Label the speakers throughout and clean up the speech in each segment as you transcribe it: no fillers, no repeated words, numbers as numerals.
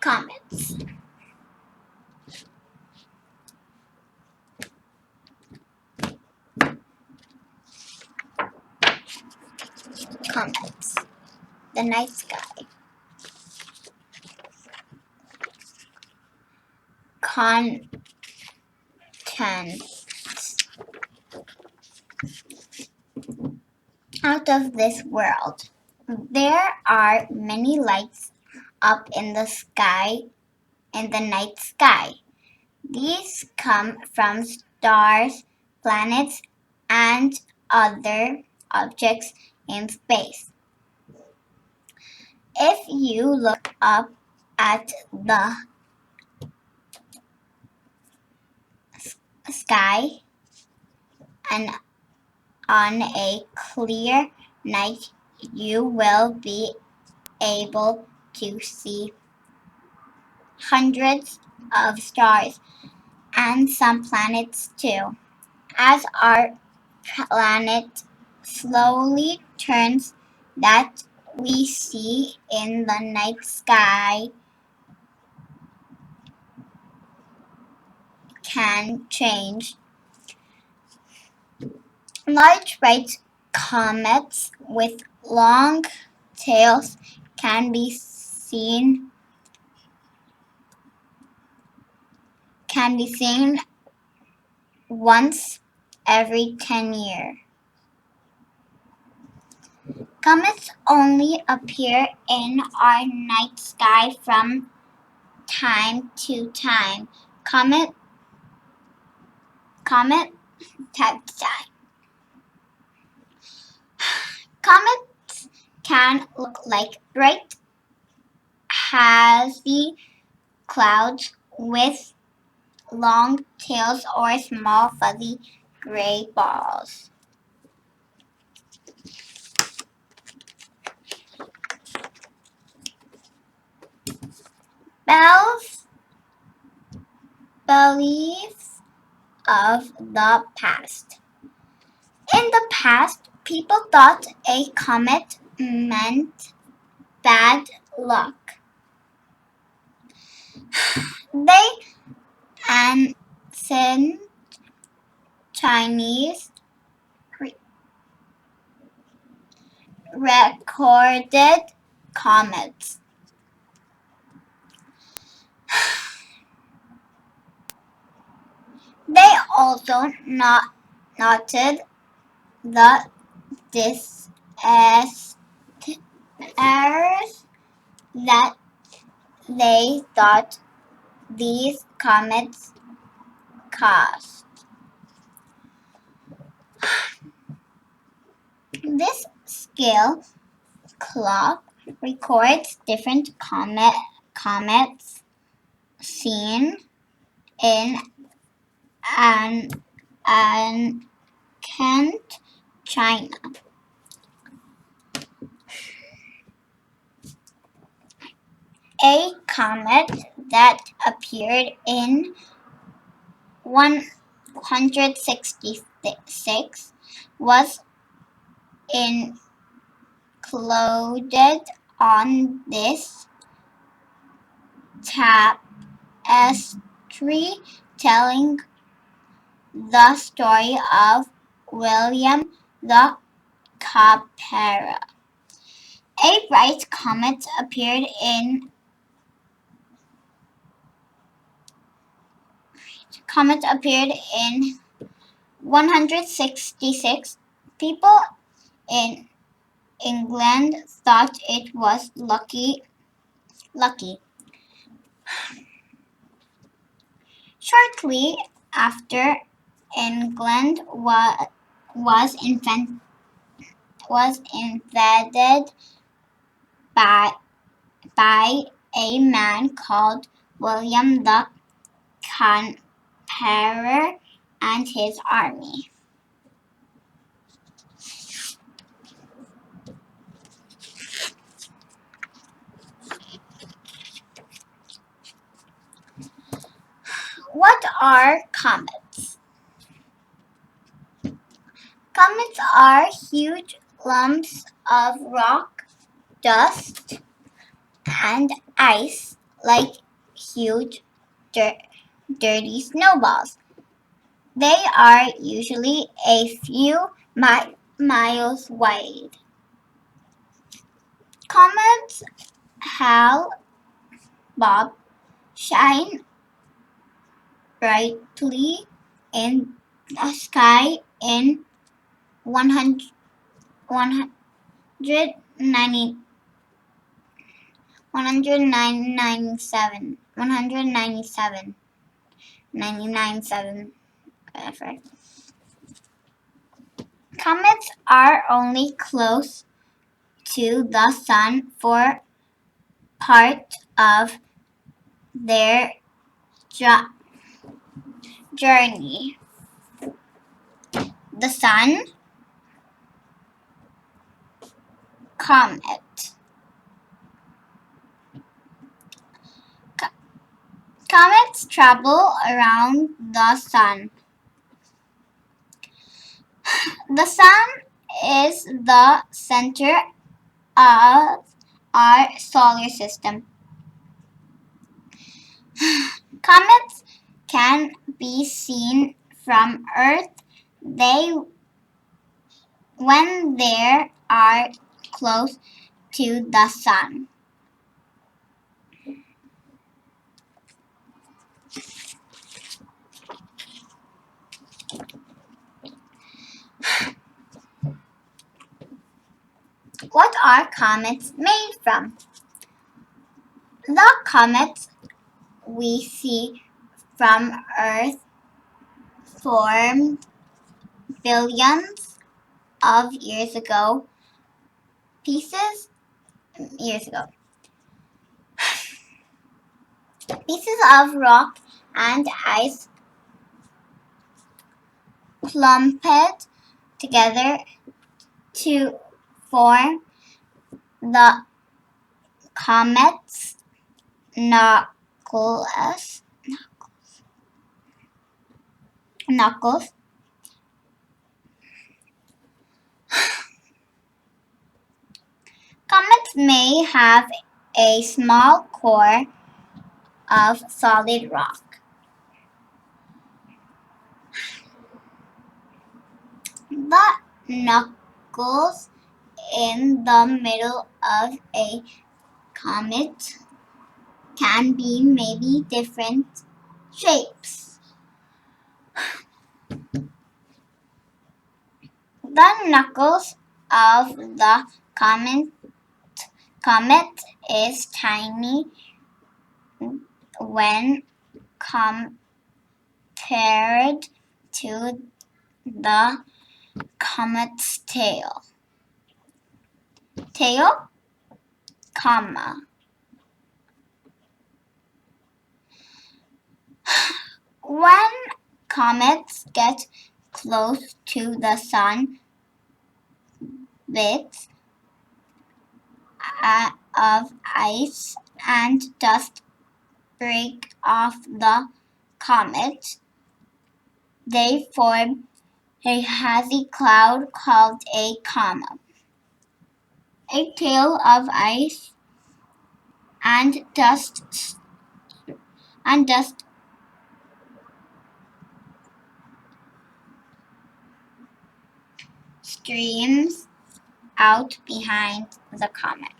Speaker 1: Comets. Comets. The night sky. Contents. Out of this world. There are many lights up in the sky, in the night sky. These come from stars, planets, and other objects in space. If you look up at the sky and on a clear night, you will be able to see hundreds of stars and some planets too. As our planet slowly turns, that we see in the night sky can change. Large bright comets with long tails can be seen once every 10 years. Comets only appear in our night sky from time to time. Comet time to time. Comets can look like bright, hazy clouds with long tails or small fuzzy gray balls. Beliefs of the past. In the past, people thought a comet meant bad luck. They ancient Chinese recorded comets. They also noted the disasters that they thought these comets caused. This scale clock records different comets seen in ancient China. A comet that appeared in 166 was included on this tapestry telling the story of William the Conqueror. A bright comet appeared in 166. People in England thought it was lucky. Shortly after, England was invaded by a man called William the Conqueror and his army. What are comets? Comets are huge lumps of rock, dust, and ice like huge, dirty snowballs. They are usually a few miles wide. Comets, Hal, Bob, shine brightly in the sky in 100, 190, 197, 197, 99.7, whatever. Comets are only close to the sun for part of their journey. The sun, comet. Comets travel around the sun. The sun is the center of our solar system. Comets can be seen from Earth when they are close to the sun. What are comets made from? The comets we see from Earth formed billions of years ago. Pieces of rock and ice clumped together to form the comet's knuckles. Comets may have a small core of solid rock. The knuckles in the middle of a comet can be many different shapes. The knuckles of the comet is tiny when compared to the comet's tail. Tail, comma. When comets get close to the sun, bits of ice and dust break off the comet. They form a hazy cloud called a comma. A tail of ice and dust streams out behind the comet.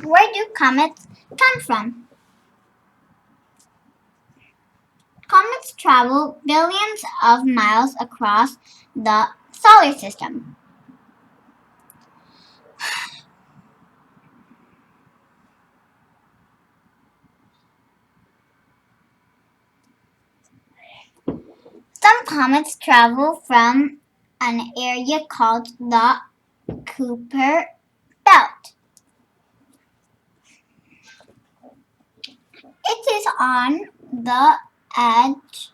Speaker 1: Where do comets come from? Comets travel billions of miles across the solar system. Some comets travel from an area called the Kuiper Belt. It is on the edge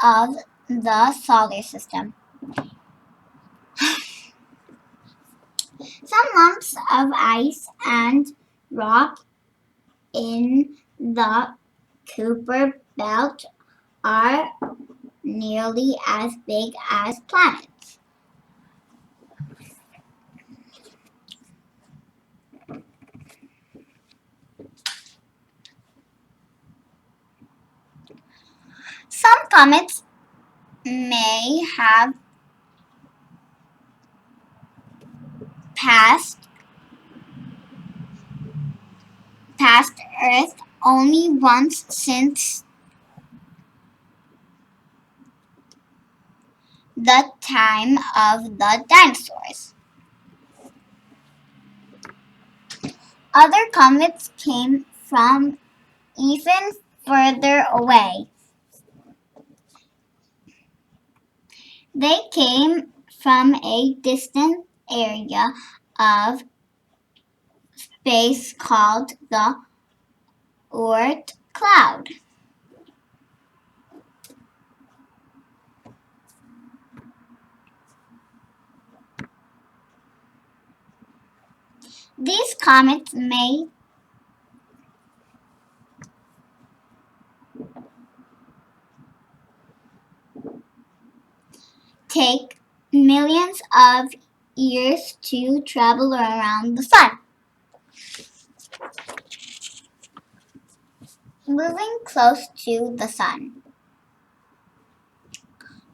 Speaker 1: of the solar system. Some lumps of ice and rock in the Kuiper belt are nearly as big as planets. Some comets may have passed Earth only once since the time of the dinosaurs. Other comets came from even further away. They came from a distant area of space called the Oort cloud. These comets may take millions of years to travel around the sun. Moving close to the sun.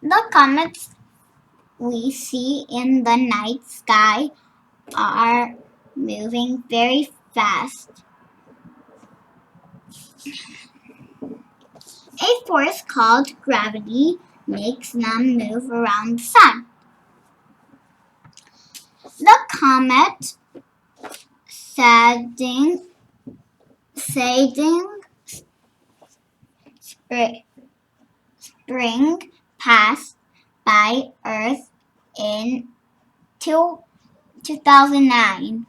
Speaker 1: The comets we see in the night sky are moving very fast. A force called gravity makes them move around the sun. The comet Sading Spring passed by Earth in 2009.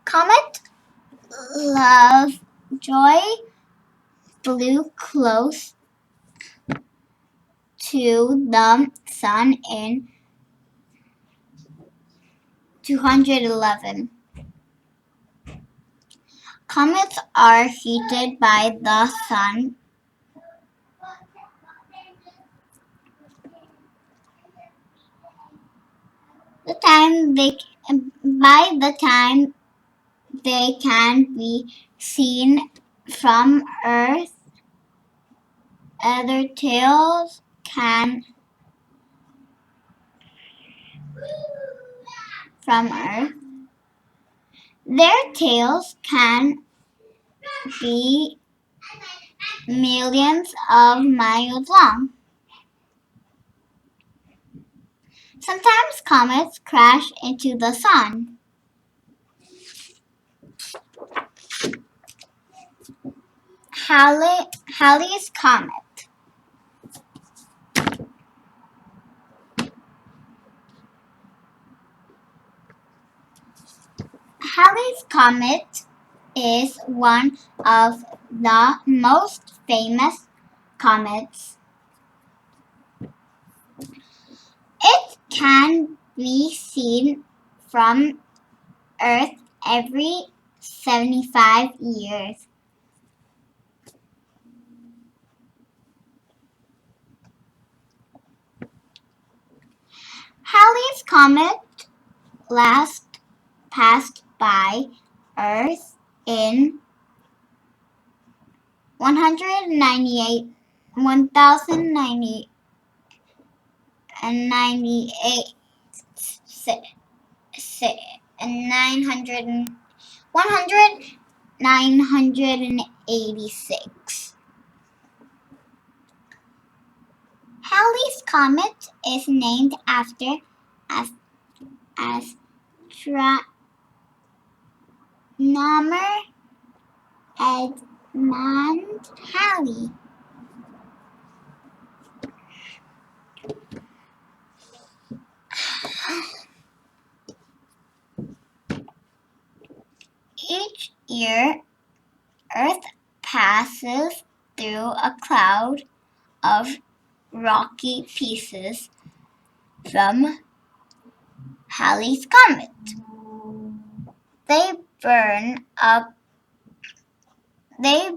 Speaker 1: Comet Lovejoy flew close to the sun in 211. Comets are heated by the sun. By the time they can be seen from Earth, other tails can from Earth. Their tails can be millions of miles long. Sometimes comets crash into the sun. Halley's Comet. Halley's Comet is one of the most famous comets. It can be seen from Earth every 75 years. Halley's Comet last passed by Earth in 1098 986. Halley's Comet is named after astronomer Edmund Halley. Each year, Earth passes through a cloud of rocky pieces from Halley's Comet. They burn up. They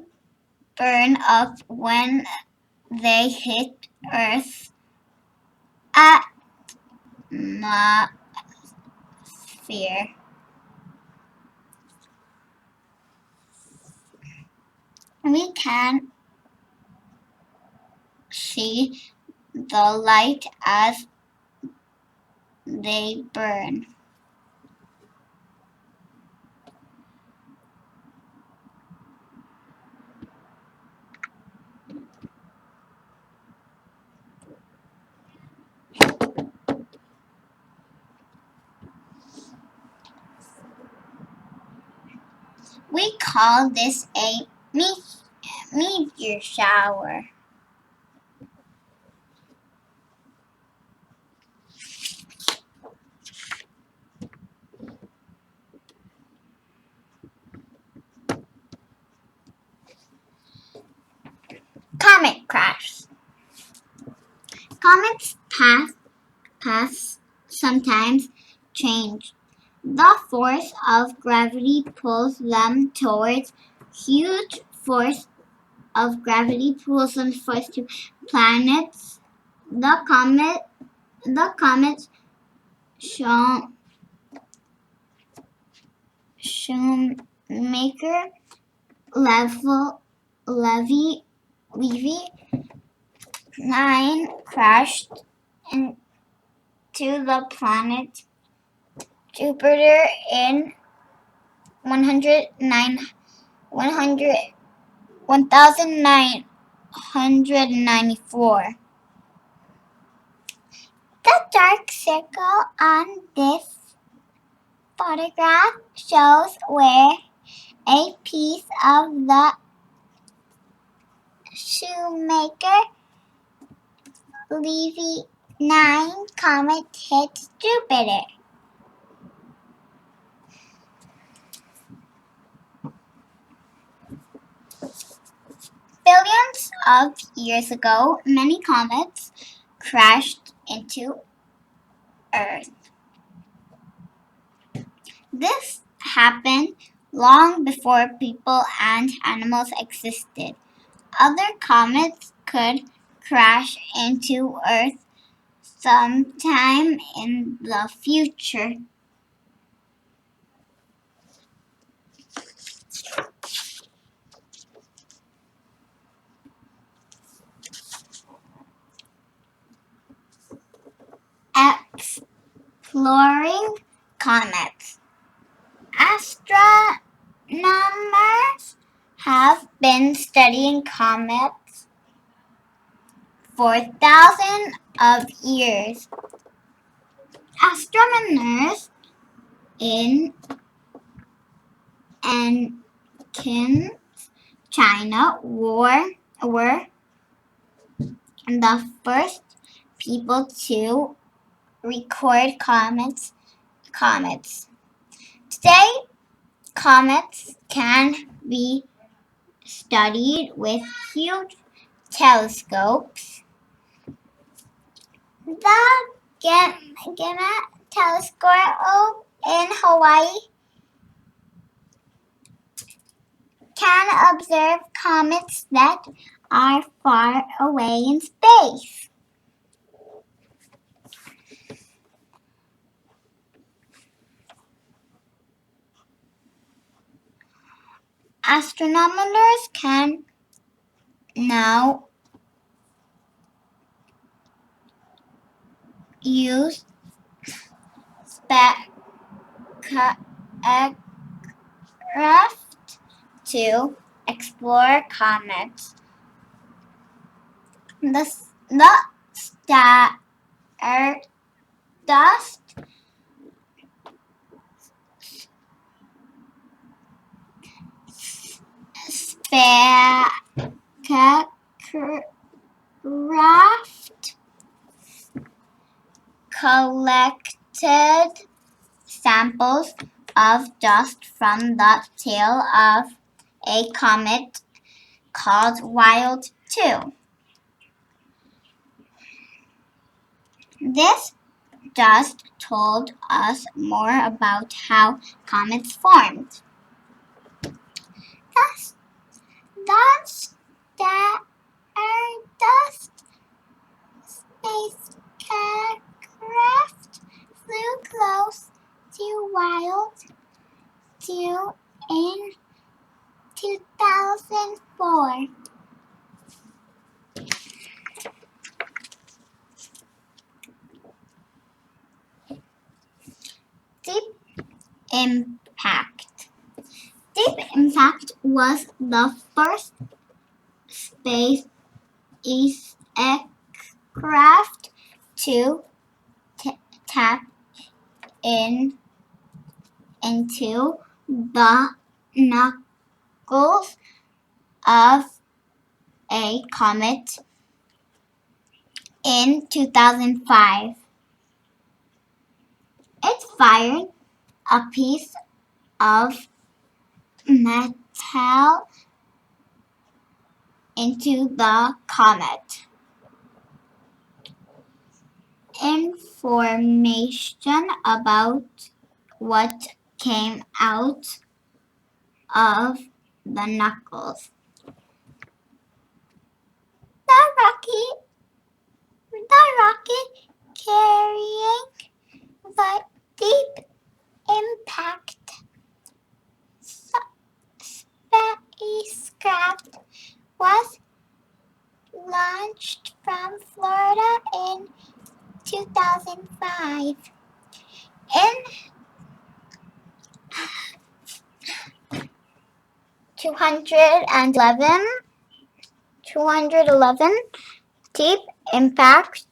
Speaker 1: burn up when they hit Earth's atmosphere. We can see the light as they burn. We call this a meteor shower. Comet crash. Comets paths sometimes change. The force of gravity pulls them towards huge force of gravity pulls them first to planets. The comet Shoemaker Levy 9 crashed into the planet Jupiter in 1994. The dark circle on this photograph shows where a piece of the Shoemaker Levy 9 comet hit Jupiter. Billions of years ago, many comets crashed into Earth. This happened long before people and animals existed. Other comets could crash into Earth sometime in the future. Exploring comets. Astronomers have been studying comets for thousands of years. Astronomers in ancient China were the first people to record comets. Today, comets can be studied with huge telescopes. The Gamma telescope in Hawaii can observe comets that are far away in space. Astronomers can now use spacecraft to explore comets. The stardust spacecraft collected samples of dust from the tail of a comet called Wild 2. This just told us more about how comets formed. The Stardust spacecraft flew close to Wild 2 in 2004. Deep Impact. Deep Impact was the first space craft to tap into the knuckles of a comet in 2005. It fired a piece of metal into the comet. Information about what came out of the knuckles. The rocket carrying the Deep Impact spacecraft was launched from Florida in 2005. In 211, Deep Impact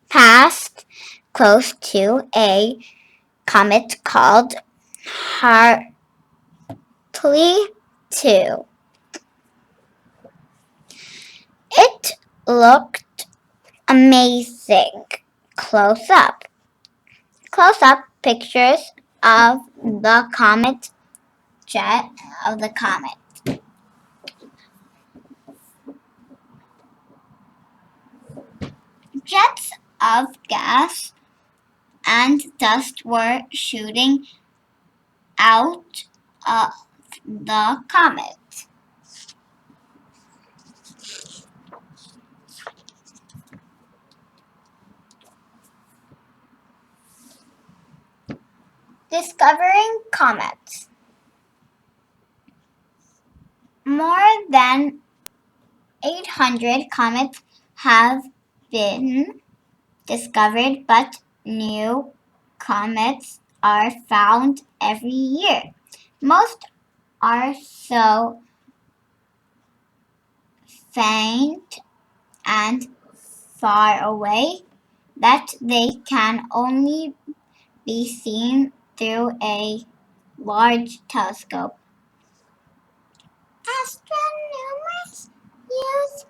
Speaker 1: passed close to a comet called Hartley 2. It looked amazing. Close-up pictures of the comet jet of the comet. Jets of gas and dust were shooting out of the comet. Discovering comets. More than 800 comets have been discovered, but new comets are found every year. Most are so faint and far away that they can only be seen through a large telescope. Astronomers use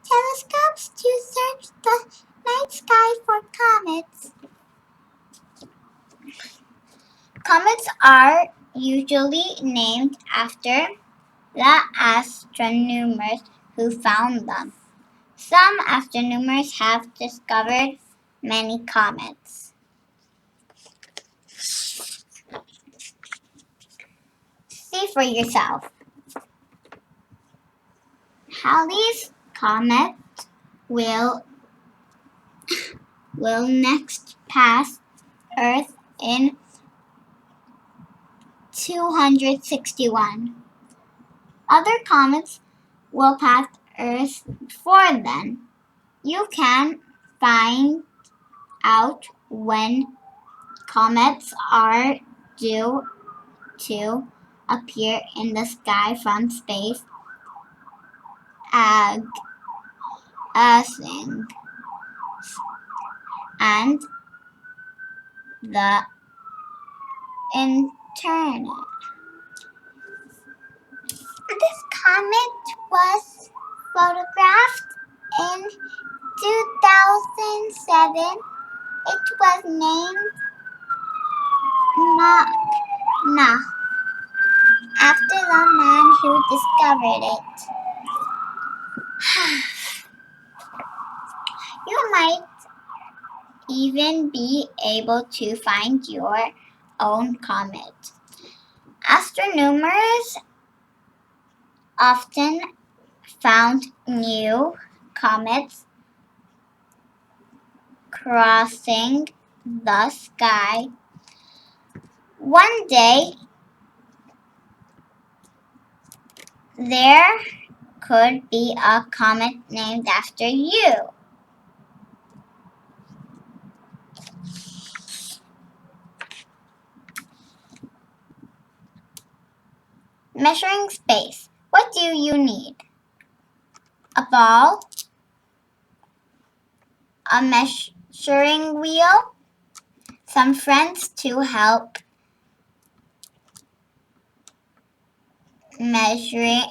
Speaker 1: telescopes to search the night sky for comets. Comets are usually named after the astronomers who found them. Some astronomers have discovered many comets. See for yourself. Halley's Comet will next pass Earth in 261. Other comets will pass Earth before then. You can find out when comets are due to appear in the sky from space aging and the internet. This comet was photographed in 2007. It was named Mach after the man who discovered it. You might even be able to find your own comet. Astronomers often found new comets crossing the sky. One day, there could be a comet named after you. Measuring space. What do you need? A ball, a measuring wheel, some friends to help measuring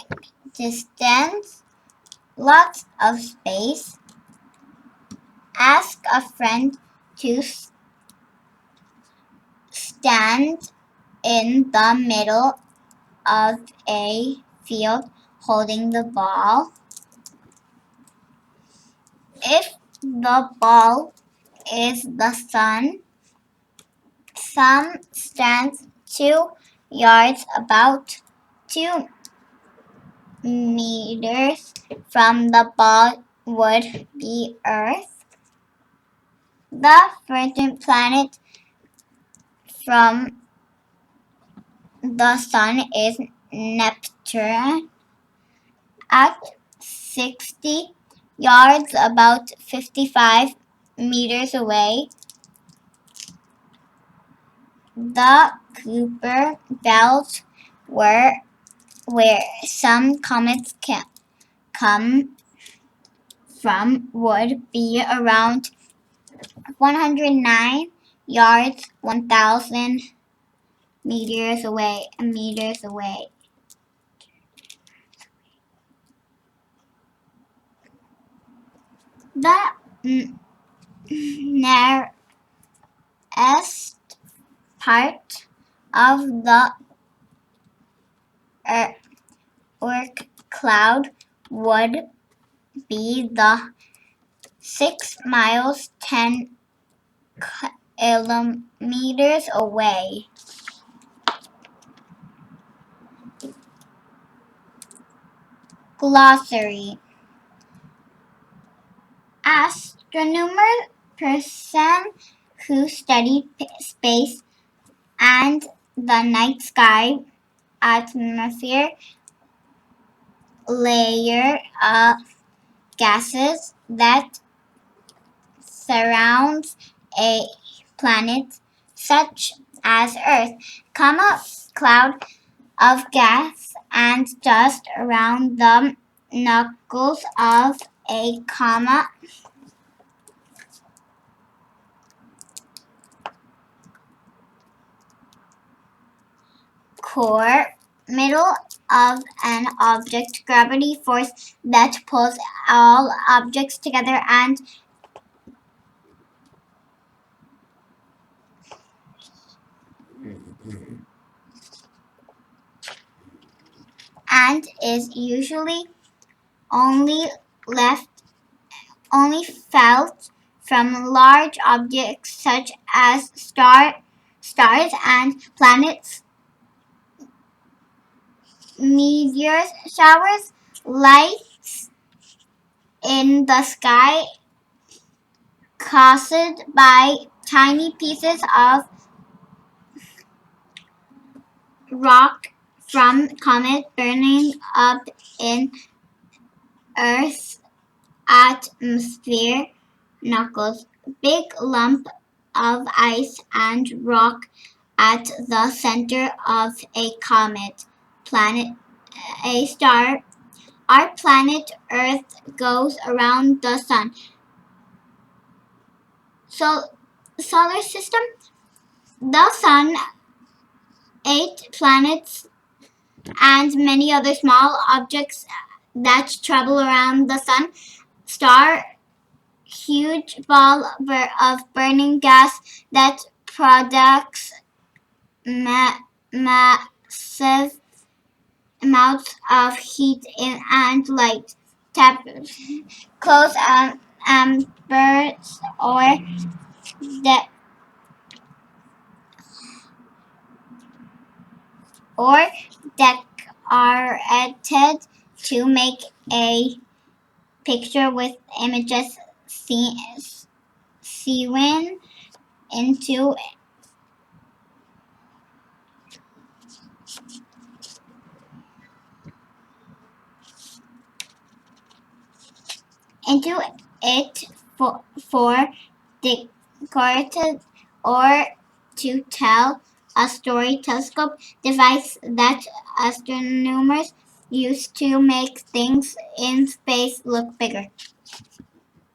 Speaker 1: distance, lots of space. Ask a friend to stand in the middle of a field holding the ball. If the ball is the sun, some stands 2 yards, about 2 meters from the ball, would be Earth. The furthest planet from the sun is Neptune at 60 yards, about 55 meters away. The Kuiper belt, where some comets can come from, would be around 109 yards, 1,000 meters away. The nearest part of the Oort cloud would be the 6 miles 10 kilometers away. Glossary. Astronomer, person who studied space and the night sky. Atmosphere, layer of gases that surrounds a planet such as Earth. Comma, cloud of gas and dust around the knuckles of a comet. Core, middle of an object, gravity force that pulls all objects together and is usually only felt from large objects such as stars and planets. Meteors, showers, lights in the sky caused by tiny pieces of rock from comets burning up in Earth's atmosphere. Knuckles, big lump of ice and rock at the center of a comet. Planet, a star. Our planet Earth goes around the sun. So, solar system. The sun, 8 planets, and many other small objects that travel around the sun. Star, huge ball of burning gas that products massive amounts of heat and light. Tap, close bursts or that or decorated to make a picture with images sewn into it for decorated or to tell a story. Telescope device that astronomers use to make things in space look bigger.